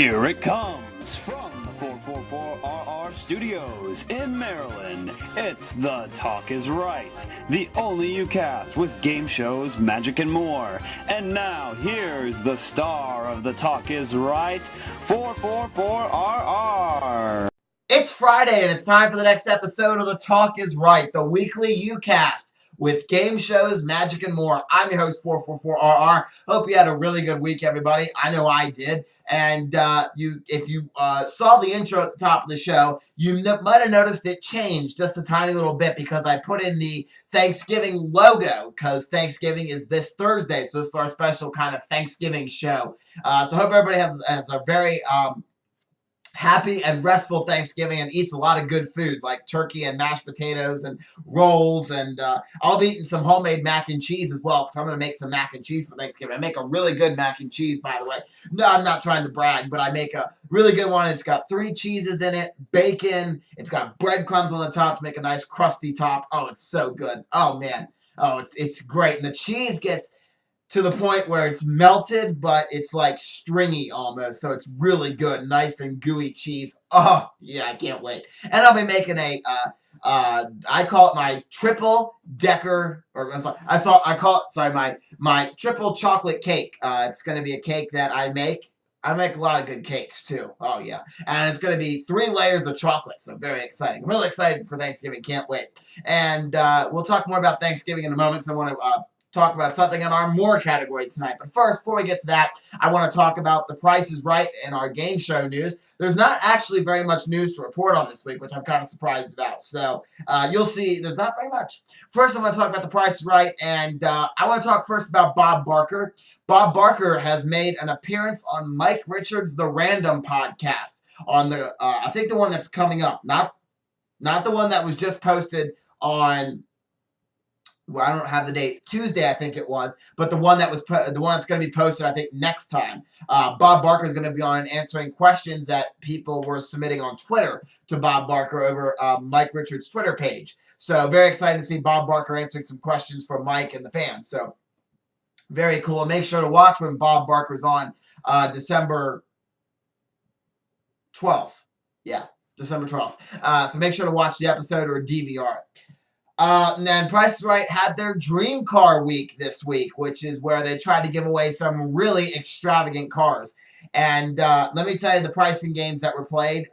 Here it comes from the 444RR Studios in Maryland. It's The Talk Is Right, the only youcast with game shows, magic, and more. And now, here's the star of The Talk Is Right, 444RR. It's Friday, and it's time for the next episode of The Talk Is Right, the weekly youcast with game shows, magic, and more. I'm your host, 444RR. Hope you had a really good week, everybody. I know I did. And if you saw the intro at the top of the show, you might have noticed it changed just a tiny little bit because I put in the Thanksgiving logo because Thanksgiving is this Thursday, so this is our special kind of Thanksgiving show. So I hope everybody has a very happy and restful Thanksgiving and eats a lot of good food like turkey and mashed potatoes and rolls, and I'll be eating some homemade mac and cheese as well because I'm going to make some mac and cheese for Thanksgiving. I make a really good mac and cheese, by the way. No, I'm not trying to brag, but I make a really good one. It's got 3 cheeses in it, bacon, it's got breadcrumbs on the top to make a nice crusty top. Oh, it's so good. Oh, man. Oh, it's great. And the cheese gets to the point where it's melted, but it's like stringy almost, so it's really good, nice and gooey cheese. Oh, yeah, I can't wait. And I'll be making I call it my triple decker, or I call it my triple chocolate cake. It's going to be a cake that I make. I make a lot of good cakes, too. Oh, yeah. And it's going to be 3 layers of chocolate, so very exciting. I'm really excited for Thanksgiving. Can't wait. And we'll talk more about Thanksgiving in a moment, so I want to talk about something in our more category tonight. But first, before we get to that, I want to talk about The Price is Right in our game show news. There's not actually very much news to report on this week, which I'm kind of surprised about. So you'll see there's not very much. First, I'm going to talk about The Price is Right, and I want to talk first about Bob Barker. Bob Barker has made an appearance on Mike Richards' The Random podcast on the, I think the one that's coming up, not the one that was just posted on, well, I don't have the date, Tuesday I think it was, but the one that was the one that's going to be posted I think next time. Bob Barker is going to be on and answering questions that people were submitting on Twitter to Bob Barker over Mike Richards' Twitter page. So very excited to see Bob Barker answering some questions from Mike and the fans. So very cool. And make sure to watch when Bob Barker's on December 12th. Yeah, December 12th. So make sure to watch the episode or DVR it. And then Price is Right had their Dream Car Week this week, which is where they tried to give away some really extravagant cars. And let me tell you the pricing games that were played.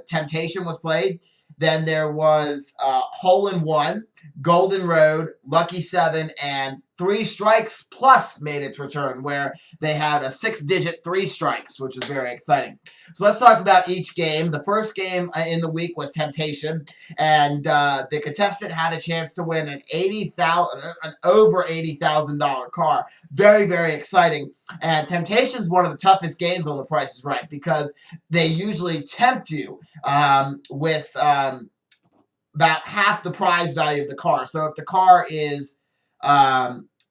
Temptation was played. Then there was Hole in One, Golden Road, Lucky 7, and 3 Strikes Plus made its return, where they had a 6-digit 3 strikes, which was very exciting. So let's talk about each game. The first game in the week was Temptation, and the contestant had a chance to win an over $80,000 car. Very, very exciting. And Temptation is one of the toughest games on The Price is Right because they usually tempt you with about half the prize value of the car. So if the car is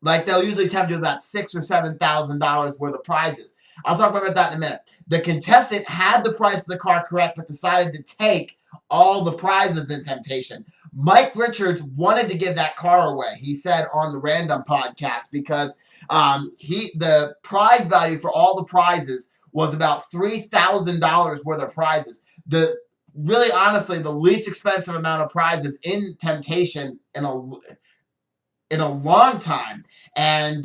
like they'll usually tempt you with about $6,000 or $7,000 worth of prizes. I'll talk about that in a minute. The contestant had the price of the car correct, but decided to take all the prizes in Temptation. Mike Richards wanted to give that car away, he said on the Random podcast, because the prize value for all the prizes was about $3,000 worth of prizes. Really, honestly, the least expensive amount of prizes in Temptation in a long time. And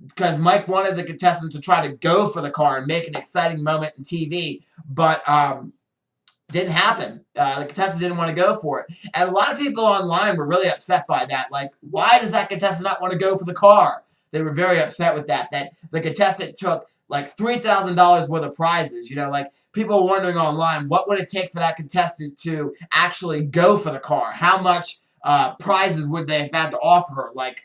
because Mike wanted the contestant to try to go for the car and make an exciting moment in TV, but didn't happen. The contestant didn't want to go for it. And a lot of people online were really upset by that. Like, why does that contestant not want to go for the car? They were very upset with that the contestant took like $3,000 worth of prizes. You know, like, people were wondering online, what would it take for that contestant to actually go for the car? How much prizes would they have had to offer her? Like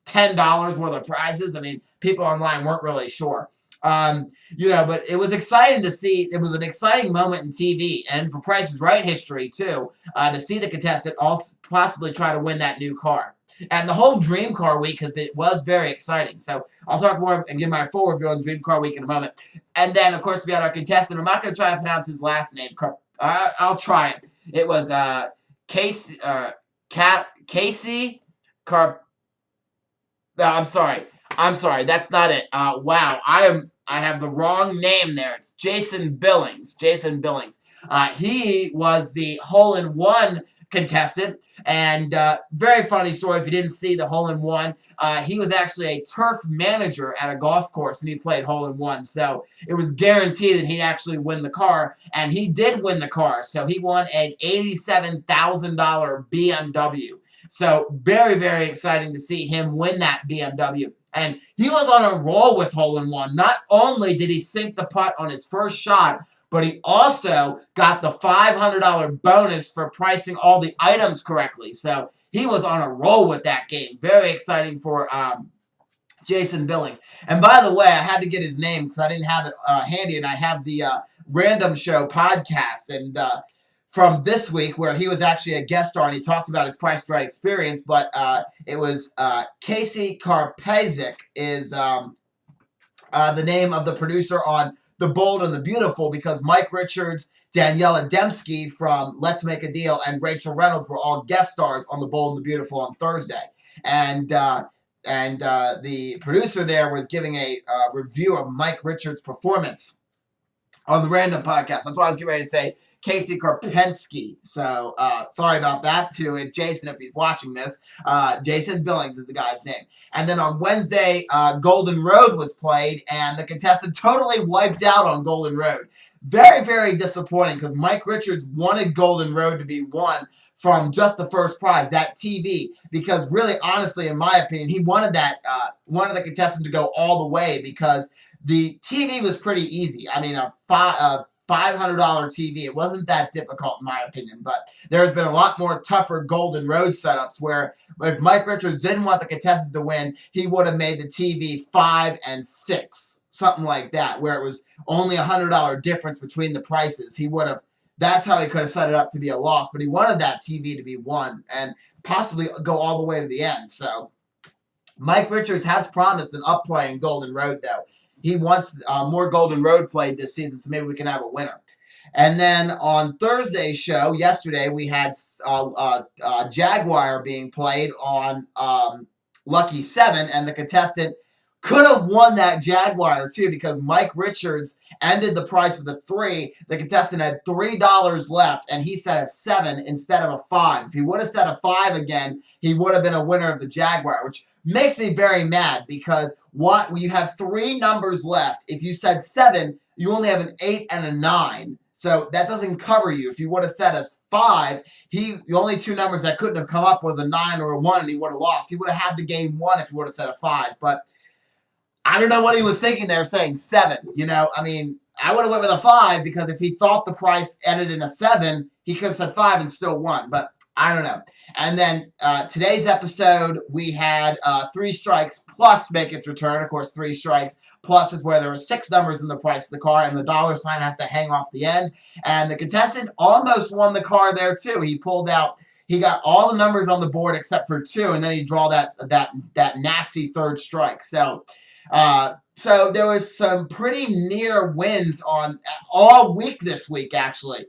$10 worth of prizes? I mean, people online weren't really sure. You know, but it was exciting to see. It was an exciting moment in TV and for Price is Right history, too, to see the contestant also possibly try to win that new car. And the whole Dream Car Week was very exciting. So I'll talk more and give my full review on Dream Car Week in a moment. And then, of course, we had our contestant. I'm not going to try to pronounce his last name. I'll try it. It was Casey Car. No, I'm sorry. That's not it. Wow. I am I have the wrong name there. It's Jason Billings. Jason Billings. He was the hole-in-one contestant, and very funny story if you didn't see the hole-in-one. He was actually a turf manager at a golf course, and he played hole-in-one, so it was guaranteed that he'd actually win the car, and he did win the car, so he won an $87,000 BMW. So very, very exciting to see him win that BMW. And he was on a roll with hole-in-one. Not only did he sink the putt on his first shot, but he also got the $500 bonus for pricing all the items correctly. So he was on a roll with that game. Very exciting for Jason Billings. And by the way, I had to get his name because I didn't have it handy, and I have the Random Show podcast and from this week where he was actually a guest star and he talked about his Price Right experience, but it was Casey Karpezek is the name of the producer on The Bold and the Beautiful, because Mike Richards, Daniela Dembski from Let's Make a Deal, and Rachel Reynolds were all guest stars on The Bold and the Beautiful on Thursday. And the producer there was giving a review of Mike Richards' performance on the Random Podcast. That's what I was getting ready to say. Casey Karpensky. So, sorry about that to Jason if he's watching this. Jason Billings is the guy's name. And then on Wednesday, Golden Road was played, and the contestant totally wiped out on Golden Road. Very, very disappointing because Mike Richards wanted Golden Road to be won from just the first prize, that TV, because really, honestly, in my opinion, he wanted that, wanted the contestant to go all the way because the TV was pretty easy. I mean, a $500 TV. It wasn't that difficult in my opinion, but there's been a lot more tougher Golden Road setups where if Mike Richards didn't want the contestant to win, he would have made the TV 5 and 6, something like that, where it was only $100 difference between the prices. He would have, that's how he could have set it up to be a loss, but he wanted that TV to be won and possibly go all the way to the end. So Mike Richards has promised an upplay in Golden Road, though. He wants more Golden Road played this season, so maybe we can have a winner. And then on Thursday's show, yesterday, we had Jaguar being played on Lucky 7, and the contestant could have won that Jaguar, too, because Mike Richards ended the price with a 3. The contestant had $3 left, and he set a 7 instead of a 5. If he would have set a 5 again, he would have been a winner of the Jaguar, which makes me very mad because when you have 3 numbers left, if you said 7, you only have an 8 and a 9. So that doesn't cover you. If you would have said a 5, the only 2 numbers that couldn't have come up was a 9 or a 1, and he would have lost. He would have had the game won if he would have said a 5. But I don't know what he was thinking there saying 7. You know, I mean, I would have went with a 5 because if he thought the price ended in a 7, he could have said 5 and still won. But I don't know. And then today's episode, we had 3 strikes plus make its return. Of course, 3 strikes plus is where there are 6 numbers in the price of the car, and the dollar sign has to hang off the end. And the contestant almost won the car there, too. He pulled out, he got all the numbers on the board except for 2, and then he draw that nasty 3rd strike. So there was some pretty near wins on all week this week, actually,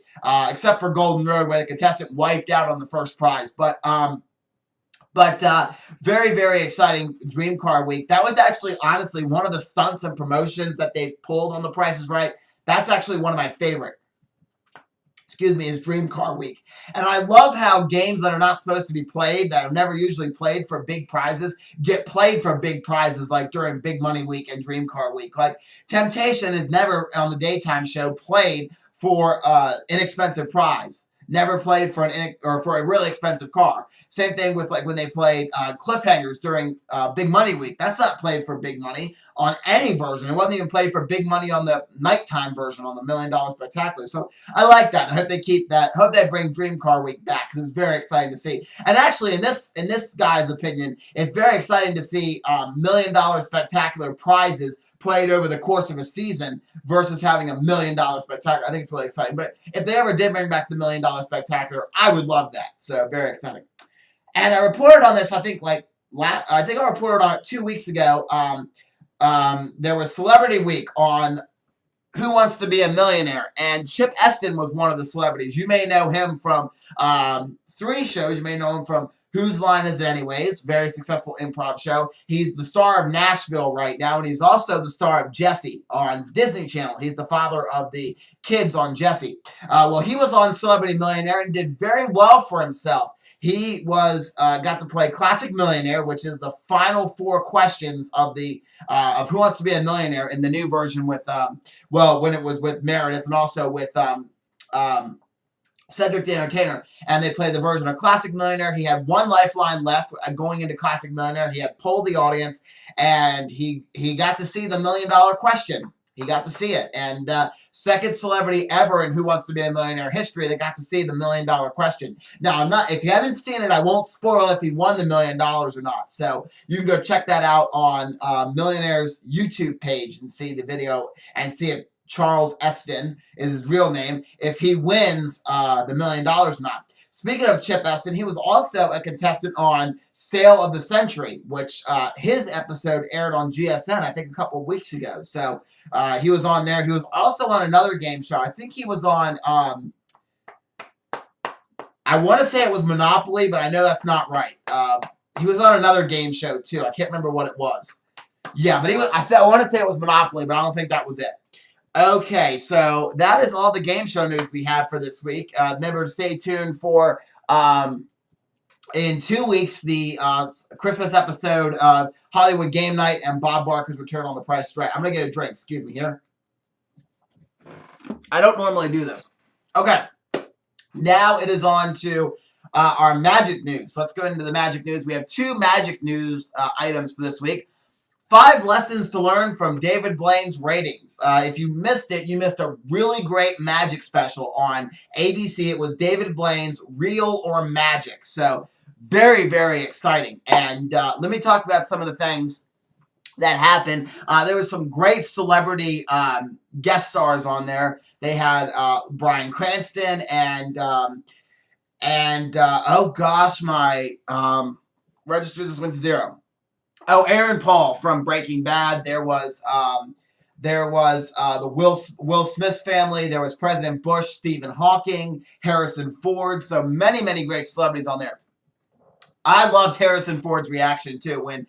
except for Golden Road, where the contestant wiped out on the first prize. But very, very exciting Dream Car Week. That was actually, honestly, one of the stunts and promotions that they pulled on The Price is Right. That's actually one of my favorite. Is Dream Car Week. And I love how games that are not supposed to be played, that are never usually played for big prizes, get played for big prizes, like during Big Money Week and Dream Car Week. Like, Temptation is never, on the daytime show, played for inexpensive prize. Never played for for a really expensive car. Same thing with like when they played Cliffhangers during Big Money Week. That's not played for big money on any version. It wasn't even played for big money on the nighttime version on the $1 Million Spectacular. So I like that. I hope they keep that. Hope they bring Dream Car Week back because it was very exciting to see. And actually, in this guy's opinion, it's very exciting to see $1 Million Spectacular prizes played over the course of a season versus having $1 Million Spectacular. I think it's really exciting. But if they ever did bring back the $1 Million Spectacular, I would love that. So very exciting. And I reported on this, I think I reported on it 2 weeks ago. There was Celebrity Week on Who Wants to Be a Millionaire, and Chip Eston was one of the celebrities. You may know him from 3 shows. You may know him from Whose Line Is It Anyways? Very successful improv show. He's the star of Nashville right now, and he's also the star of Jessie on Disney Channel. He's the father of the kids on Jessie. Well, he was on Celebrity Millionaire and did very well for himself. He was got to play Classic Millionaire, which is the final 4 questions of the of Who Wants to Be a Millionaire in the new version with when it was with Meredith and also with Cedric the Entertainer, and they played the version of Classic Millionaire. He had 1 lifeline left going into Classic Millionaire. He had polled the audience, and he got to see the $1 million question. He got to see it, and second celebrity ever in Who Wants to Be a Millionaire history that got to see the $1 million question. Now, if you haven't seen it, I won't spoil if he won the $1 million or not. So you can go check that out on Millionaire's YouTube page and see the video and see if Charles Eston is his real name, if he wins the $1 million or not. Speaking of Chip Eston, he was also a contestant on Sale of the Century, which his episode aired on GSN, I think, a couple of weeks ago. So he was on there. He was also on another game show. I think he was on, I want to say it was Monopoly, but I know that's not right. He was on another game show, too. I can't remember what it was. Yeah, but he was, I want to say it was Monopoly, but I don't think that was it. Okay, so that is all the game show news we have for this week. Remember to stay tuned for, in 2 weeks, the Christmas episode of Hollywood Game Night and Bob Barker's return on The Price is Right. I'm going to get a drink. Excuse me here. I don't normally do this. Okay, now it is on to our magic news. Let's go into the magic news. We have 2 magic news items for this week. 5 lessons to learn from David Blaine's ratings. If you missed it, you missed a really great magic special on ABC. It was David Blaine's Real or Magic. So very, very exciting. And let me talk about some of the things that happened. There was some great celebrity guest stars on there. They had Bryan Cranston and oh gosh, my register just went to 0. Oh, Aaron Paul from Breaking Bad. There was the Will Smith family. There was President Bush, Stephen Hawking, Harrison Ford. So many, many great celebrities on there. I loved Harrison Ford's reaction, too. When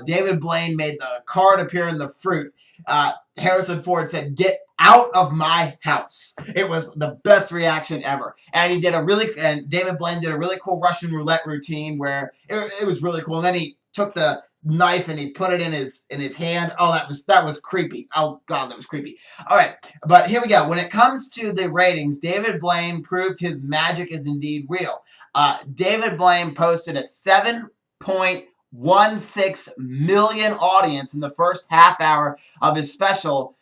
David Blaine made the card appear in the fruit, Harrison Ford said, "Get out of my house." It was the best reaction ever. And David Blaine did a really cool Russian roulette routine where it was really cool. And then he took the knife and he put it in his hand. Oh, that was creepy. Oh God, that was creepy. All right, but here we go. When it comes to the ratings, David Blaine proved his magic is indeed real. David Blaine posted a 7.16 million audience in the first half hour of his special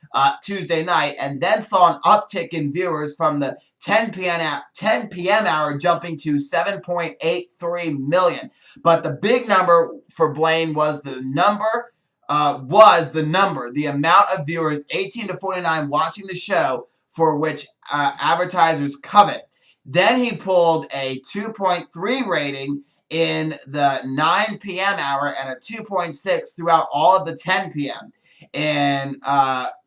Tuesday night, and then saw an uptick in viewers from the 10 p.m. hour, jumping to 7.83 million. But the big number for Blaine was the amount of viewers 18 to 49 watching the show, for which advertisers covet. Then he pulled a 2.3 rating in the 9 p.m. hour and a 2.6 throughout all of the 10 p.m. And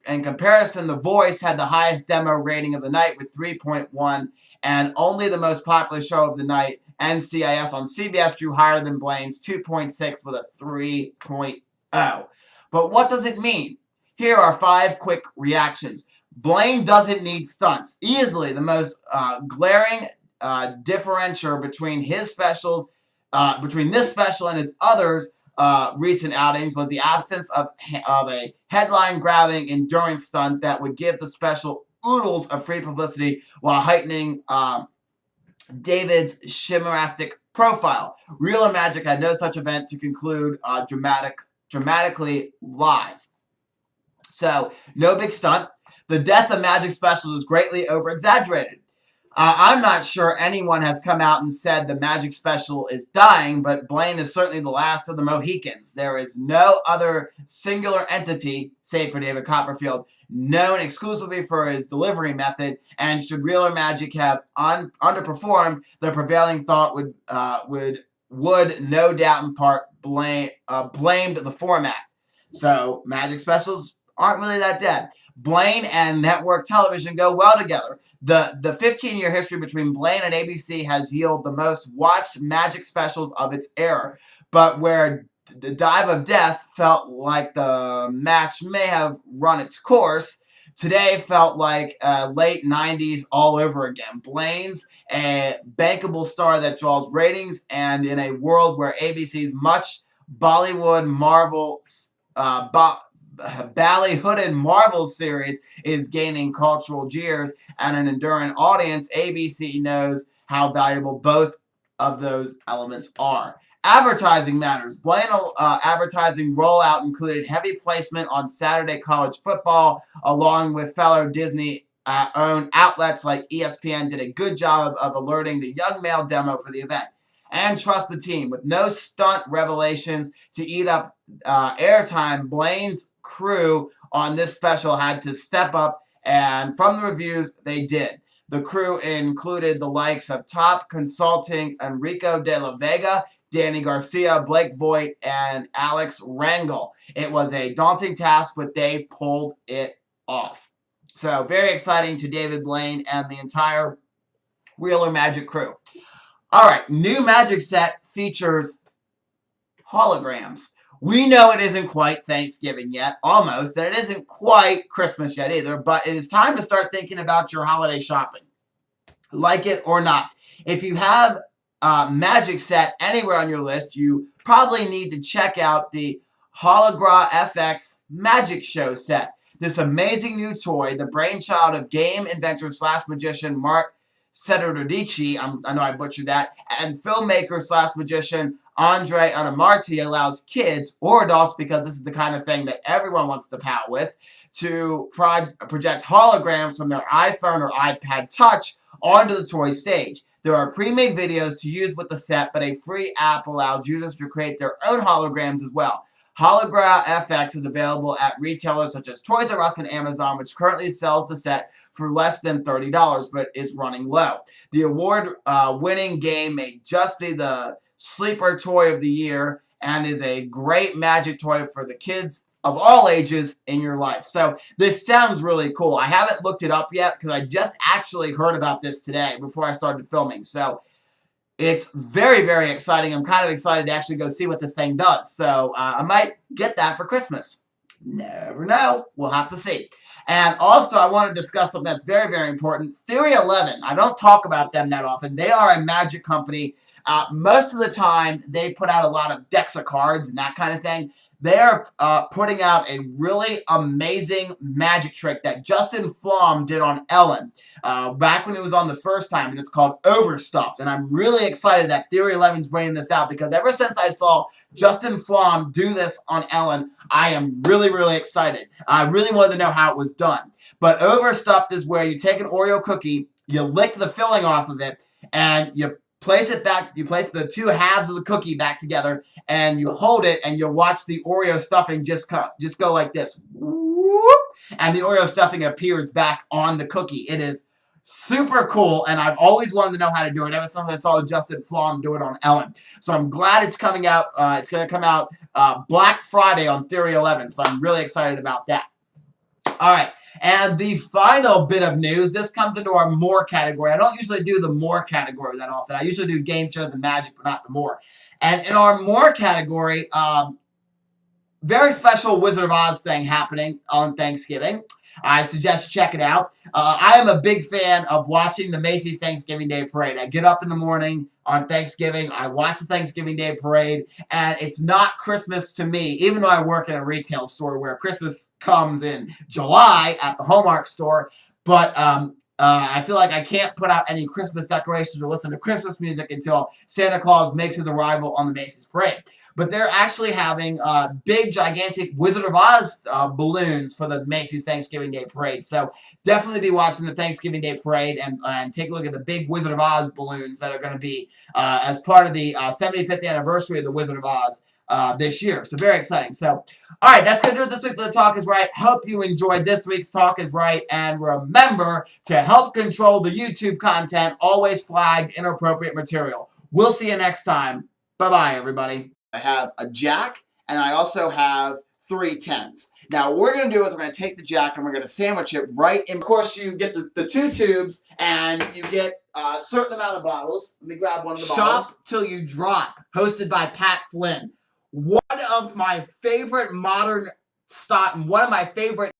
in comparison, The Voice had the highest demo rating of the night with 3.1, and only the most popular show of the night, NCIS on CBS, drew higher than Blaine's 2.6 with a 3.0. But what does it mean? Here are 5 quick reactions. Blaine doesn't need stunts. Easily the most glaring differential between his specials, between this special and his others recent outings was the absence of a headline-grabbing endurance stunt that would give the special oodles of free publicity while heightening David's chimeristic profile. Real and Magic had no such event to conclude dramatically live. So, no big stunt. The death of Magic specials was greatly over-exaggerated. I'm not sure anyone has come out and said the Magic special is dying, but Blaine is certainly the last of the Mohicans. There is no other singular entity, save for David Copperfield, known exclusively for his delivery method, and should Real or Magic have underperformed, the prevailing thought would no doubt in part blamed the format. So Magic specials aren't really that dead. Blaine and network television go well together. The 15-year history between Blaine and ABC has yielded the most watched Magic specials of its era. But where the Dive of Death felt like the match may have run its course, today felt like late 90s all over again. Blaine's a bankable star that draws ratings, and in a world where ABC's much Bollywood Marvel ballyhooted Marvel series is gaining cultural jeers and an enduring audience, ABC knows how valuable both of those elements are. Advertising matters. Blaine advertising rollout included heavy placement on Saturday college football, along with fellow Disney-owned outlets like ESPN did a good job of alerting the young male demo for the event. And trust the team. With no stunt revelations to eat up airtime, Blaine's crew on this special had to step up, and from the reviews, they did. The crew included the likes of top consulting Enrico de la Vega, Danny Garcia, Blake Voigt, and Alex Rangel. It was a daunting task, but they pulled it off. So very exciting to David Blaine and the entire Wheeler Magic crew. All right, new Magic set features holograms. We know it isn't quite Thanksgiving yet, almost, and it isn't quite Christmas yet either, but it is time to start thinking about your holiday shopping. Like it or not. If you have a Magic set anywhere on your list, you probably need to check out the Hologra FX Magic Show set. This amazing new toy, the brainchild of game inventor / magician Mark Sederodici, I know I butchered that, and filmmaker / magician Andre Anamarti, allows kids or adults, because this is the kind of thing that everyone wants to pal with, to project holograms from their iPhone or iPad Touch onto the toy stage. There are pre-made videos to use with the set, but a free app allows users to create their own holograms as well. Hologra FX is available at retailers such as Toys R Us and Amazon, which currently sells the set for less than $30, but is running low. The award-winning game may just be the sleeper toy of the year and is a great Magic toy for the kids of all ages in your life. So this sounds really cool. I haven't looked it up yet because I just actually heard about this today before I started filming. So it's very, very exciting. I'm kind of excited to actually go see what this thing does. So I might get that for Christmas. Never know. We'll have to see. And also, I want to discuss something that's very, very important. Theory 11. I don't talk about them that often. They are a Magic company. Most of the time, they put out a lot of decks of cards and that kind of thing. They are putting out a really amazing magic trick that Justin Flom did on Ellen back when he was on the first time, and it's called Overstuffed. And I'm really excited that Theory 11 is bringing this out, because ever since I saw Justin Flom do this on Ellen, I am really, really excited. I really wanted to know how it was done. But Overstuffed is where you take an Oreo cookie, you lick the filling off of it, and you place it back. You place the two halves of the cookie back together, and you hold it, and you watch the Oreo stuffing just go like this. Whoop, and the Oreo stuffing appears back on the cookie. It is super cool, and I've always wanted to know how to do it ever since I saw Justin Flom do it on Ellen. So I'm glad it's coming out. It's going to come out Black Friday on Theory 11, so I'm really excited about that. All right, and the final bit of news, this comes into our more category. I don't usually do the more category that often. I usually do game shows and Magic, but not the more. And in our more category, very special Wizard of Oz thing happening on Thanksgiving. I suggest you check it out. I am a big fan of watching the Macy's Thanksgiving Day Parade. I get up in the morning on Thanksgiving, I watch the Thanksgiving Day Parade, and it's not Christmas to me, even though I work in a retail store where Christmas comes in July at the Hallmark store. But I feel like I can't put out any Christmas decorations or listen to Christmas music until Santa Claus makes his arrival on the Macy's Parade. But they're actually having big, gigantic Wizard of Oz balloons for the Macy's Thanksgiving Day Parade. So definitely be watching the Thanksgiving Day Parade and take a look at the big Wizard of Oz balloons that are going to be as part of the 75th anniversary of the Wizard of Oz this year. So very exciting. So, all right, that's going to do it this week for The Talk is Right. Hope you enjoyed this week's Talk is Right. And remember to help control the YouTube content, always flag inappropriate material. We'll see you next time. Bye-bye, everybody. I have a jack, and I also have 3 10s. Now, what we're going to do is we're going to take the Jack and we're going to sandwich it right in. Of course, you get the 2 tubes and you get a certain amount of bottles. Let me grab one of the bottles. Shop Till You Drop, hosted by Pat Flynn. One of my favorite modern one of my favorite